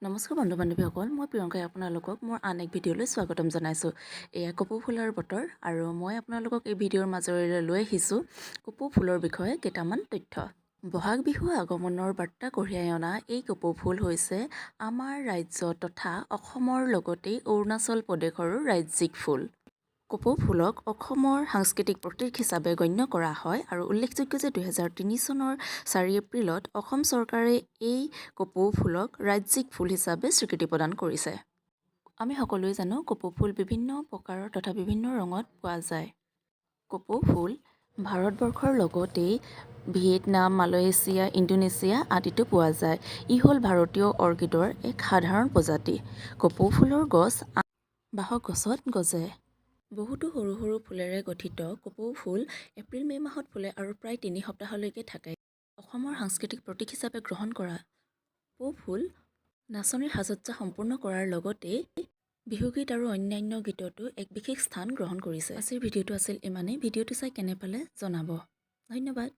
নমস্কাৰ বন্ধু বান্ধৱীসকল, মই প্ৰিয়ংকাই আপোনালোকক মোৰ আন এক ভিডিঅ'লৈ স্বাগতম জনাইছোঁ। এয়া কপৌ ফুলৰ বতৰ আৰু মই আপোনালোকক এই ভিডিঅ'ৰ মাজেৰে লৈ আহিছোঁ কপৌ ফুলৰ বিষয়ে কেইটামান তথ্য। বহাগ বিহু আগমনৰ বাৰ্তা কঢ়িয়াই অনা এই কপৌ ফুল হৈছে আমাৰ ৰাজ্য তথা অসমৰ লগতেই অৰুণাচল প্ৰদেশৰো ৰাজ্যিক ফুল। কপৌ ফুলক অসমৰ সাংস্কৃতিক প্ৰতীক হিচাপে গণ্য কৰা হয় আৰু উল্লেখযোগ্য যে 2003 চনৰ 4 এপ্ৰিলত অসম চৰকাৰে এই কপৌ ফুলক ৰাজ্যিক ফুল হিচাপে স্বীকৃতি প্ৰদান কৰিছে। আমি সকলোৱে জানো কপৌ ফুল বিভিন্ন প্ৰকাৰৰ তথা বিভিন্ন ৰঙত পোৱা যায়। কপৌ ফুল ভাৰতবৰ্ষৰ লগতেই ভিয়েটনাম, মালয়েছিয়া, ইণ্ডোনেছিয়া আদিতো পোৱা যায়। ই হ'ল ভাৰতীয় অৰ্কিডৰ এক সাধাৰণ প্ৰজাতি। কপৌ ফুলৰ গছ বাঁহৰ গছত গজে। বহুতো সৰু সৰু ফুলেৰে গঠিত কপৌ ফুল এপ্ৰিল-মে' মাহত ফুলে আৰু প্ৰায় 3 সপ্তাহলৈকে থাকে। অসমৰ সাংস্কৃতিক প্ৰতীক হিচাপে গ্ৰহণ কৰা কপৌ ফুল নাচনীৰ সাজসজ্জা সম্পূৰ্ণ কৰাৰ লগতে বিহুগীত আৰু অন্যান্য গীততো এক বিশেষ স্থান গ্ৰহণ কৰিছে। আজিৰ ভিডিঅ'টো আছিল ইমানেই। ভিডিঅ'টো চাই কেনে পালে জনাব। ধন্যবাদ।